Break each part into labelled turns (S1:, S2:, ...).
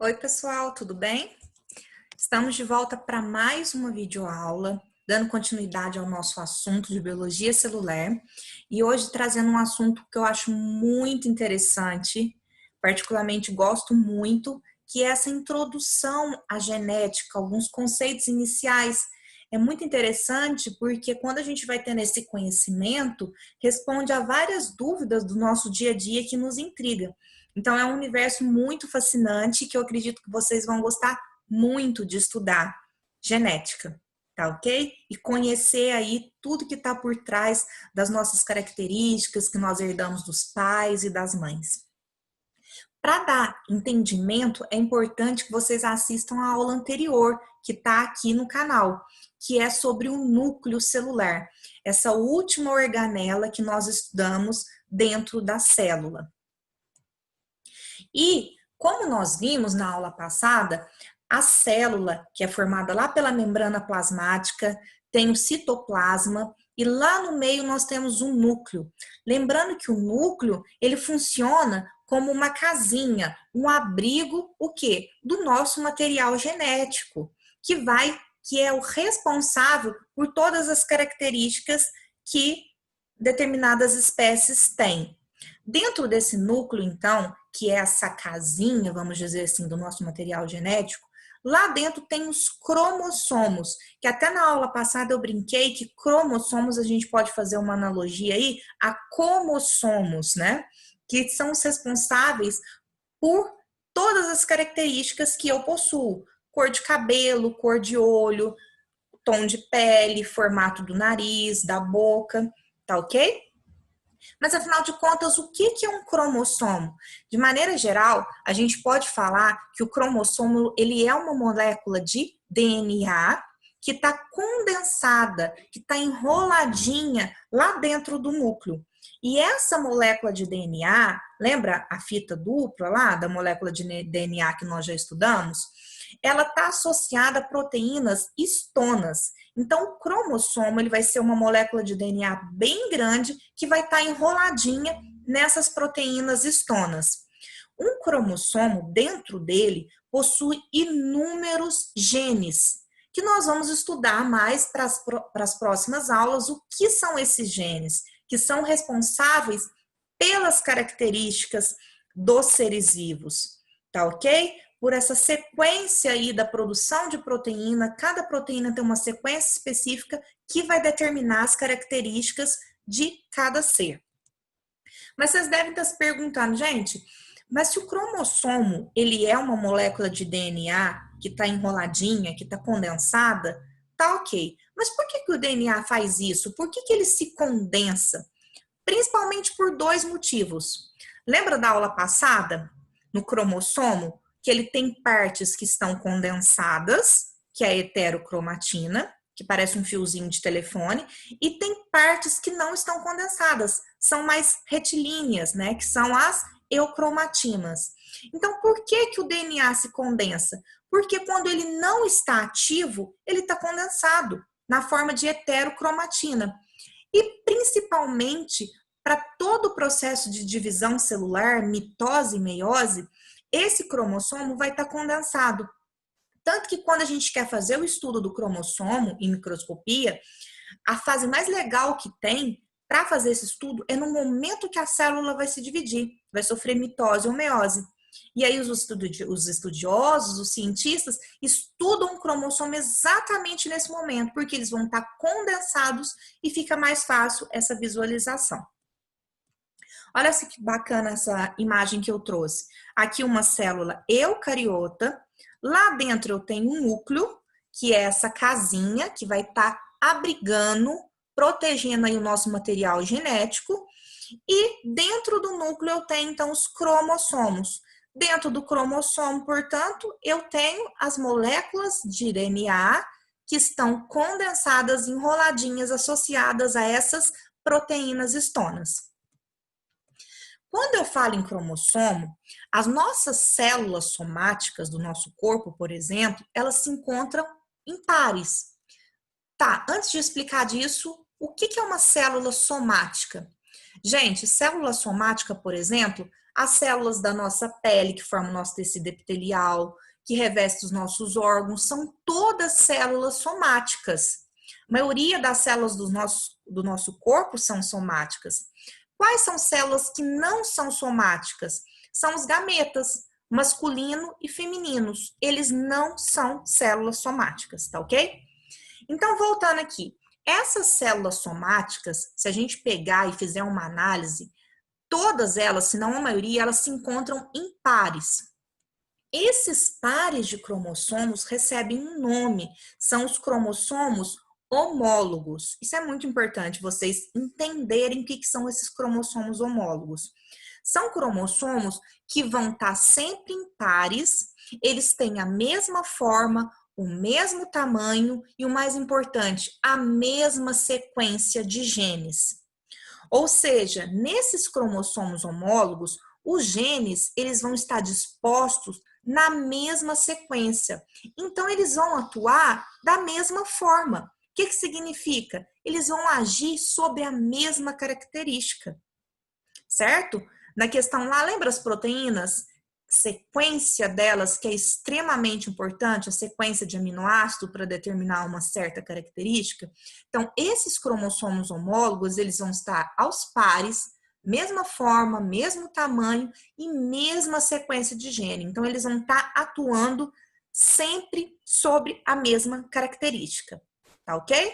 S1: Oi, pessoal, tudo bem? Estamos de volta para mais uma videoaula, dando continuidade ao nosso assunto de biologia celular e hoje trazendo um assunto que eu acho muito interessante, particularmente gosto muito, que é essa introdução à genética, alguns conceitos iniciais. É muito interessante porque quando a gente vai tendo esse conhecimento, responde a várias dúvidas do nosso dia a dia que nos intriga. Então é um universo muito fascinante que eu acredito que vocês vão gostar muito de estudar genética, tá ok? E conhecer aí tudo que está por trás das nossas características que nós herdamos dos pais e das mães. Para dar entendimento, é importante que vocês assistam a aula anterior, que está aqui no canal, que é sobre o núcleo celular, essa última organela que nós estudamos dentro da célula. E, como nós vimos na aula passada, a célula, que é formada lá pela membrana plasmática, tem o citoplasma e lá no meio nós temos um núcleo. Lembrando que o núcleo, ele funciona como uma casinha, um abrigo, o quê? Do nosso material genético, que é o responsável por todas as características que determinadas espécies têm. Dentro desse núcleo, então, que é essa casinha, vamos dizer assim, do nosso material genético, lá dentro tem os cromossomos, que até na aula passada eu brinquei que cromossomos a gente pode fazer uma analogia aí a cromossomos, né? Que são os responsáveis por todas as características que eu possuo: cor de cabelo, cor de olho, tom de pele, formato do nariz, da boca, tá ok? Mas, afinal de contas, o que é um cromossomo? De maneira geral, a gente pode falar que o cromossomo ele é uma molécula de DNA que está condensada, que está enroladinha lá dentro do núcleo. E essa molécula de DNA, lembra a fita dupla lá da molécula de DNA que nós já estudamos? Ela está associada a proteínas histonas. Então, o cromossomo ele vai ser uma molécula de DNA bem grande que vai estar enroladinha nessas proteínas histonas. Um cromossomo, dentro dele, possui inúmeros genes, que nós vamos estudar mais para as próximas aulas o que são esses genes, que são responsáveis pelas características dos seres vivos, tá ok? Por essa sequência aí da produção de proteína, cada proteína tem uma sequência específica que vai determinar as características de cada ser. Mas vocês devem estar se perguntando, gente, mas se o cromossomo ele é uma molécula de DNA que está enroladinha, que está condensada, tá ok. Mas por que o DNA faz isso? Por que ele se condensa? Principalmente por dois motivos. Lembra da aula passada, no cromossomo, que ele tem partes que estão condensadas, que é a heterocromatina, que parece um fiozinho de telefone, e tem partes que não estão condensadas, são mais retilíneas, né, que são as eucromatinas. Então, por que o DNA se condensa? Porque quando ele não está ativo, ele está condensado na forma de heterocromatina. E principalmente para todo o processo de divisão celular, mitose e meiose, esse cromossomo vai estar condensado. Tanto que quando a gente quer fazer o estudo do cromossomo em microscopia, a fase mais legal que tem para fazer esse estudo é no momento que a célula vai se dividir, vai sofrer mitose ou meiose. E aí os estudiosos, os cientistas, estudam o cromossomo exatamente nesse momento, porque eles vão estar condensados e fica mais fácil essa visualização. Olha só que bacana essa imagem que eu trouxe. Aqui uma célula eucariota, lá dentro eu tenho um núcleo, que é essa casinha que vai estar abrigando, protegendo aí o nosso material genético, e dentro do núcleo eu tenho então os cromossomos. Dentro do cromossomo, portanto, eu tenho as moléculas de DNA que estão condensadas, enroladinhas, associadas a essas proteínas histonas. Quando eu falo em cromossomo, as nossas células somáticas do nosso corpo, por exemplo, elas se encontram em pares. Tá, antes de explicar disso, o que é uma célula somática? Gente, célula somática, por exemplo, as células da nossa pele, que formam o nosso tecido epitelial, que reveste os nossos órgãos, são todas células somáticas. A maioria das células do nosso corpo são somáticas. Quais são células que não são somáticas? São os gametas, masculino e femininos. Eles não são células somáticas, tá ok? Então, voltando aqui, essas células somáticas, se a gente pegar e fizer uma análise, todas elas, se não a maioria, elas se encontram em pares. Esses pares de cromossomos recebem um nome, são os cromossomos homólogos. Isso é muito importante vocês entenderem o que são esses cromossomos homólogos. São cromossomos que vão estar sempre em pares, eles têm a mesma forma, o mesmo tamanho e, o mais importante, a mesma sequência de genes. Ou seja, nesses cromossomos homólogos, os genes eles vão estar dispostos na mesma sequência. Então, eles vão atuar da mesma forma. O que significa? Eles vão agir sobre a mesma característica, certo? Na questão lá, lembra as proteínas? Sequência delas, que é extremamente importante, a sequência de aminoácido para determinar uma certa característica. Então, esses cromossomos homólogos, eles vão estar aos pares, mesma forma, mesmo tamanho e mesma sequência de gene. Então, eles vão estar atuando sempre sobre a mesma característica, tá ok?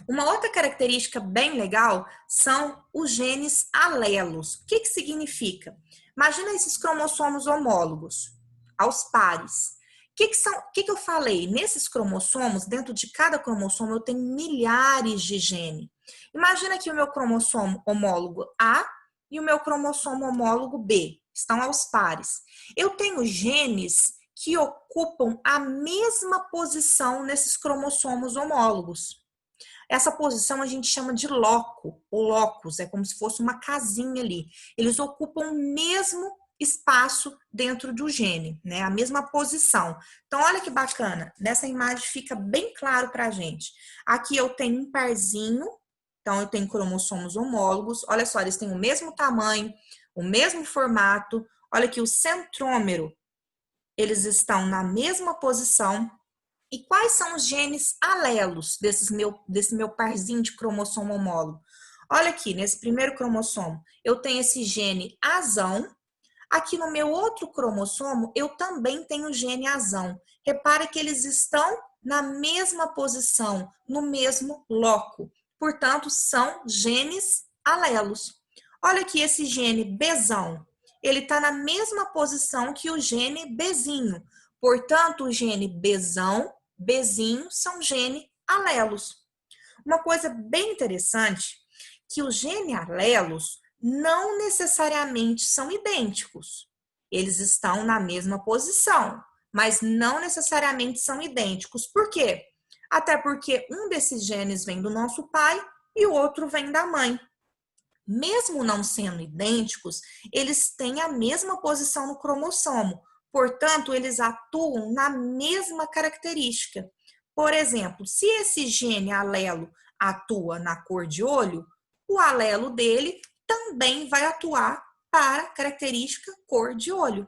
S1: Uma outra característica bem legal são os genes alelos. O que significa? Imagina esses cromossomos homólogos, aos pares. O que eu falei? Nesses cromossomos, dentro de cada cromossomo, eu tenho milhares de genes. Imagina que o meu cromossomo homólogo A e o meu cromossomo homólogo B estão aos pares. Eu tenho genes que ocupam a mesma posição nesses cromossomos homólogos. Essa posição a gente chama de loco, ou locus, é como se fosse uma casinha ali. Eles ocupam o mesmo espaço dentro do gene, né? A mesma posição. Então, olha que bacana. Nessa imagem fica bem claro pra gente. Aqui eu tenho um parzinho, então eu tenho cromossomos homólogos. Olha só, eles têm o mesmo tamanho, o mesmo formato. Olha aqui o centrômero. Eles estão na mesma posição. E quais são os genes alelos desse meu parzinho de cromossomo homólogo? Olha aqui, nesse primeiro cromossomo, eu tenho esse gene azão. Aqui no meu outro cromossomo, eu também tenho o gene azão. Repara que eles estão na mesma posição, no mesmo loco. Portanto, são genes alelos. Olha aqui esse gene Bzão. Ele está na mesma posição que o gene Bzinho. Portanto, o gene Bzão, Bzinho são gene alelos. Uma coisa bem interessante, que os gene alelos não necessariamente são idênticos. Eles estão na mesma posição, mas não necessariamente são idênticos. Por quê? Até porque um desses genes vem do nosso pai e o outro vem da mãe. Mesmo não sendo idênticos, eles têm a mesma posição no cromossomo. Portanto, eles atuam na mesma característica. Por exemplo, se esse gene alelo atua na cor de olho, o alelo dele também vai atuar para a característica cor de olho.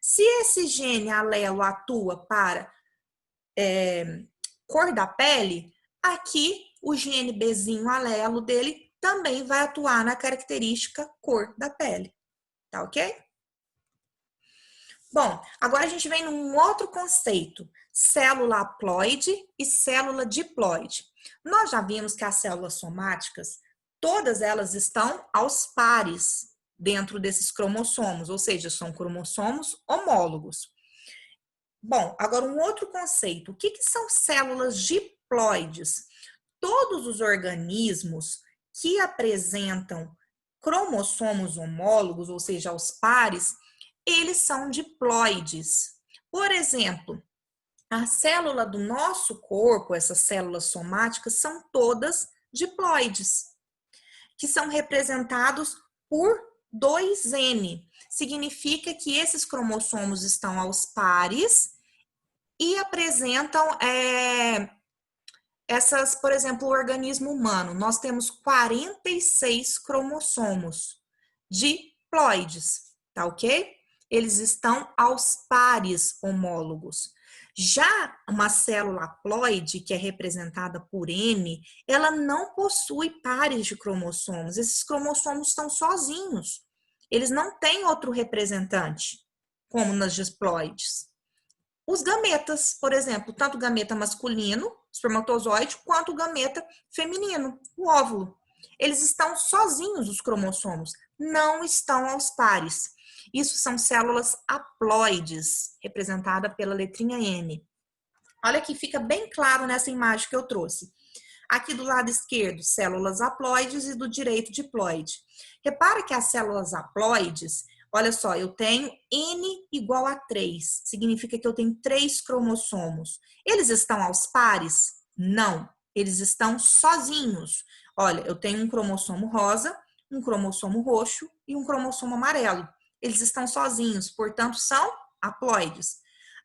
S1: Se esse gene alelo atua para cor da pele, aqui o gene Bzinho alelo dele também vai atuar na característica cor da pele. Tá ok? Bom, agora a gente vem num outro conceito, célula haploide e célula diploide. Nós já vimos que as células somáticas, todas elas estão aos pares dentro desses cromossomos, ou seja, são cromossomos homólogos. Bom, agora um outro conceito, o que são células diploides? Todos os organismos que apresentam cromossomos homólogos, ou seja, aos pares, eles são diploides. Por exemplo, a célula do nosso corpo, essas células somáticas, são todas diploides, que são representados por 2N. Significa que esses cromossomos estão aos pares e apresentam por exemplo, o organismo humano, nós temos 46 cromossomos de ploides, tá ok? Eles estão aos pares homólogos. Já uma célula haploide, que é representada por N, ela não possui pares de cromossomos. Esses cromossomos estão sozinhos. Eles não têm outro representante, como nas diploides. Os gametas, por exemplo, tanto o gameta masculino, espermatozoide, quanto o gameta feminino, o óvulo. Eles estão sozinhos, os cromossomos, não estão aos pares. Isso são células haploides, representada pela letrinha N. Olha que fica bem claro nessa imagem que eu trouxe. Aqui do lado esquerdo, células haploides e do direito diploide. Repara que as células haploides, olha só, eu tenho N igual a 3. Significa que eu tenho 3 cromossomos. Eles estão aos pares? Não. Eles estão sozinhos. Olha, eu tenho um cromossomo rosa, um cromossomo roxo e um cromossomo amarelo. Eles estão sozinhos, portanto, são haploides.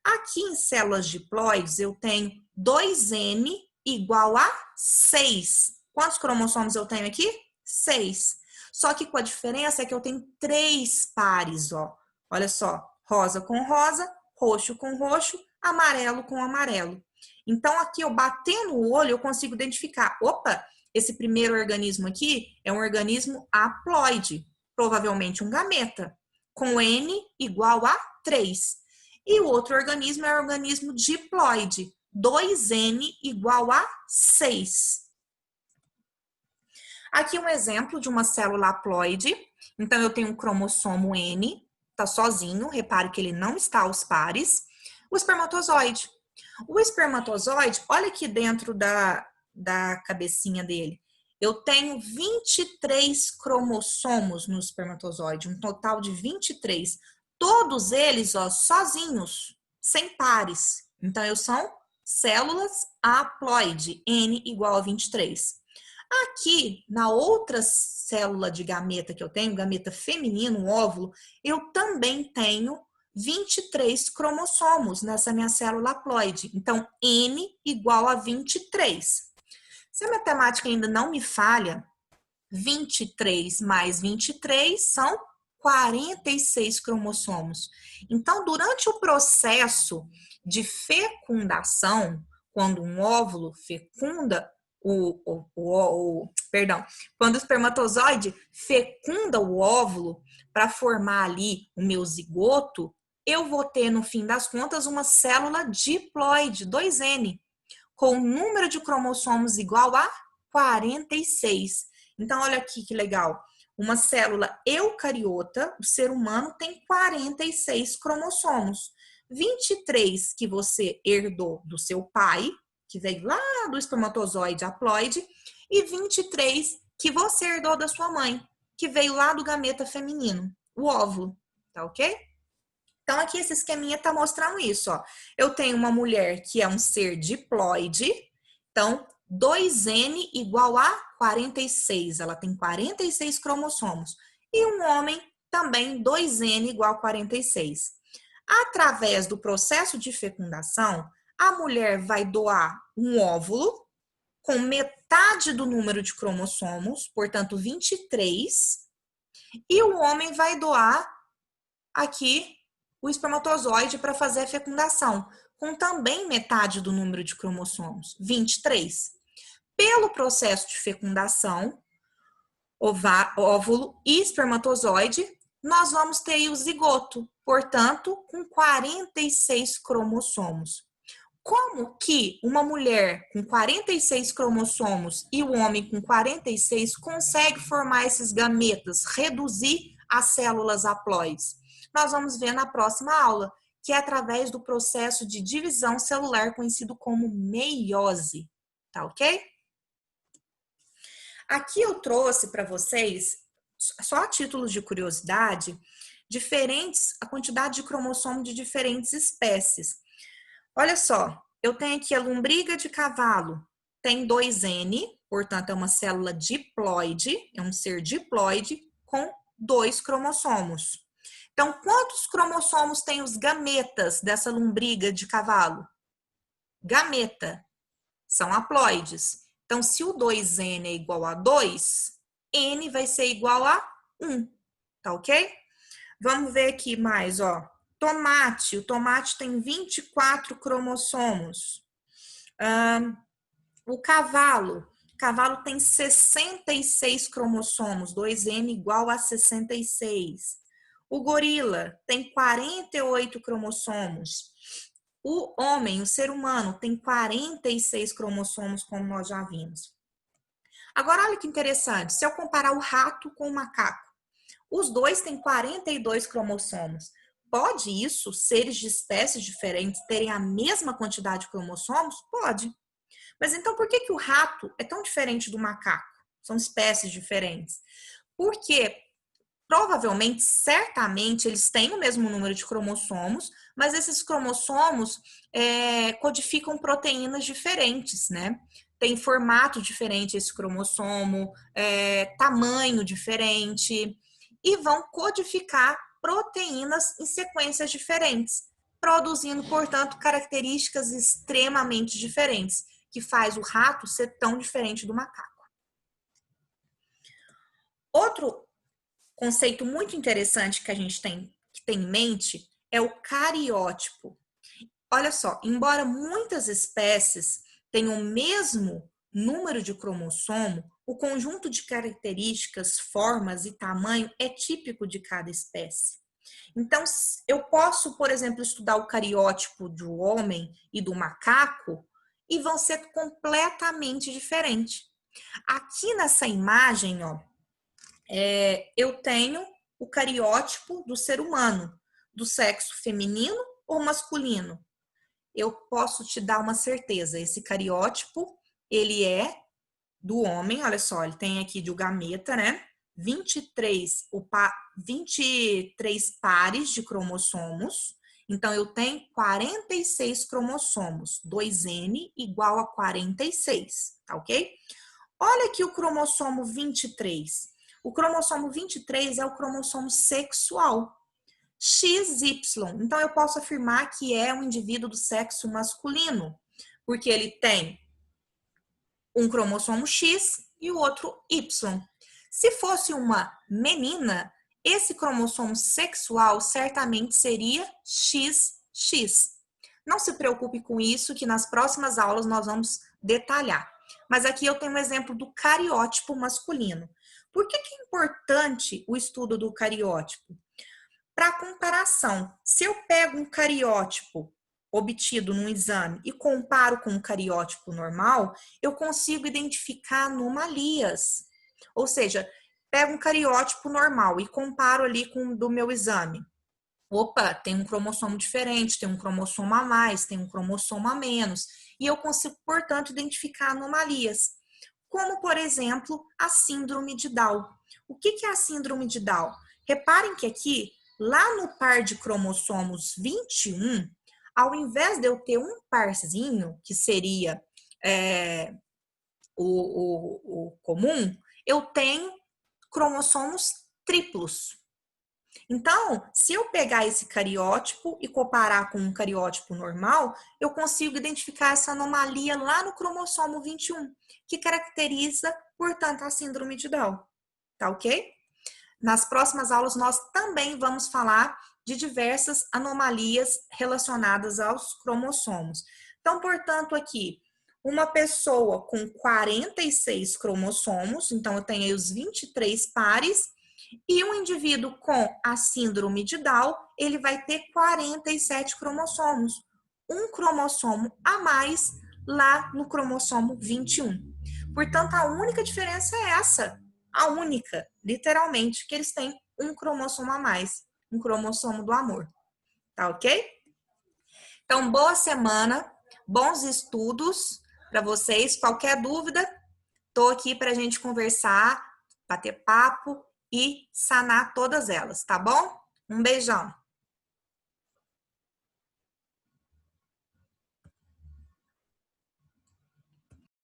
S1: Aqui em células diploides, eu tenho 2N igual a 6. Quantos cromossomos eu tenho aqui? 6. Só que com a diferença é que eu tenho 3 pares, ó. Olha só, rosa com rosa, roxo com roxo, amarelo com amarelo. Então, aqui eu batendo o olho, eu consigo identificar. Opa, esse primeiro organismo aqui é um organismo haploide, provavelmente um gameta, com N igual a 3. E o outro organismo é o organismo diploide, 2N igual a 6. Aqui um exemplo de uma célula haploide. Então, eu tenho um cromossomo N, tá sozinho, repare que ele não está aos pares. O espermatozoide. O espermatozoide, olha aqui dentro da cabecinha dele. Eu tenho 23 cromossomos no espermatozoide, um total de 23. Todos eles, ó, sozinhos, sem pares. Então, são células haploide, N igual a 23. Aqui, na outra célula de gameta que eu tenho, gameta feminino, um óvulo, eu também tenho 23 cromossomos nessa minha célula haploide. Então, N igual a 23. Se a matemática ainda não me falha, 23 mais 23 são 46 cromossomos. Então, durante o processo de fecundação, quando um óvulo fecunda quando o espermatozoide fecunda o óvulo para formar ali o meu zigoto, eu vou ter, no fim das contas, uma célula diploide, 2N, com o número de cromossomos igual a 46. Então, olha aqui que legal. Uma célula eucariota, o ser humano, tem 46 cromossomos. 23 que você herdou do seu pai, que veio lá do espermatozoide haploide, e 23 que você herdou da sua mãe, que veio lá do gameta feminino, o óvulo, tá ok? Então, aqui esse esqueminha tá mostrando isso, ó. Eu tenho uma mulher que é um ser diploide, então 2N igual a 46, ela tem 46 cromossomos. E um homem também 2N igual a 46. Através do processo de fecundação, a mulher vai doar um óvulo com metade do número de cromossomos, portanto 23, e o homem vai doar aqui o espermatozoide para fazer a fecundação, com também metade do número de cromossomos, 23. Pelo processo de fecundação, óvulo e espermatozoide, nós vamos ter o zigoto, portanto, com 46 cromossomos. Como que uma mulher com 46 cromossomos e o homem com 46 consegue formar esses gametas, reduzir as células haploides? Nós vamos ver na próxima aula, que é através do processo de divisão celular conhecido como meiose, tá ok? Aqui eu trouxe para vocês, só a título de curiosidade, a quantidade de cromossomo de diferentes espécies. Olha só, eu tenho aqui a lombriga de cavalo, tem 2N, portanto é uma célula diploide, é um ser diploide com 2 cromossomos. Então, quantos cromossomos tem os gametas dessa lombriga de cavalo? Gameta, são haploides. Então, se o 2N é igual a 2, N vai ser igual a 1, tá ok? Vamos ver aqui mais, ó. Tomate, o tomate tem 24 cromossomos. O cavalo tem 66 cromossomos, 2N igual a 66. O gorila tem 48 cromossomos. O homem, o ser humano, tem 46 cromossomos, como nós já vimos. Agora, olha que interessante, se eu comparar o rato com o macaco, os dois têm 42 cromossomos. Pode isso, seres de espécies diferentes, terem a mesma quantidade de cromossomos? Pode. Mas então, por que o rato é tão diferente do macaco? São espécies diferentes. Porque provavelmente, certamente, eles têm o mesmo número de cromossomos, mas esses cromossomos codificam proteínas diferentes, né? Tem formato diferente esse cromossomo, tamanho diferente, e vão codificar proteínas em sequências diferentes, produzindo, portanto, características extremamente diferentes, que faz o rato ser tão diferente do macaco. Outro conceito muito interessante que a gente tem que ter em mente é o cariótipo. Olha só, embora muitas espécies tenham o mesmo número de cromossomo, o conjunto de características, formas e tamanho é típico de cada espécie. Então, eu posso, por exemplo, estudar o cariótipo do homem e do macaco e vão ser completamente diferentes. Aqui nessa imagem, ó, eu tenho o cariótipo do ser humano, do sexo feminino ou masculino. Eu posso te dar uma certeza, esse cariótipo, ele é do homem, olha só, ele tem aqui de gameta, né? 23 pares de cromossomos. Então, eu tenho 46 cromossomos. 2N igual a 46, tá ok? Olha aqui o cromossomo 23. O cromossomo 23 é o cromossomo sexual. XY. Então, eu posso afirmar que é um indivíduo do sexo masculino, porque ele tem um cromossomo X e o outro Y. Se fosse uma menina, esse cromossomo sexual certamente seria XX. Não se preocupe com isso, que nas próximas aulas nós vamos detalhar. Mas aqui eu tenho um exemplo do cariótipo masculino. Por que é importante o estudo do cariótipo? Para comparação, se eu pego um cariótipo obtido num exame e comparo com um cariótipo normal, eu consigo identificar anomalias. Ou seja, pego um cariótipo normal e comparo ali com o do meu exame. Opa, tem um cromossomo diferente, tem um cromossomo a mais, tem um cromossomo a menos. E eu consigo, portanto, identificar anomalias. Como, por exemplo, a síndrome de Down. O que é a síndrome de Down? Reparem que aqui, lá no par de cromossomos 21, ao invés de eu ter um parzinho, que seria o comum, eu tenho cromossomos triplos. Então, se eu pegar esse cariótipo e comparar com um cariótipo normal, eu consigo identificar essa anomalia lá no cromossomo 21, que caracteriza, portanto, a síndrome de Down. Tá ok? Nas próximas aulas, nós também vamos falar de diversas anomalias relacionadas aos cromossomos. Então, portanto, aqui, uma pessoa com 46 cromossomos, então eu tenho aí os 23 pares, e um indivíduo com a síndrome de Down, ele vai ter 47 cromossomos. Um cromossomo a mais lá no cromossomo 21. Portanto, a única diferença é essa. A única, literalmente, que eles têm um cromossomo a mais. Um cromossomo do amor. Tá ok? Então, boa semana, bons estudos para vocês. Qualquer dúvida, tô aqui para a gente conversar, bater papo e sanar todas elas, tá bom? Um beijão!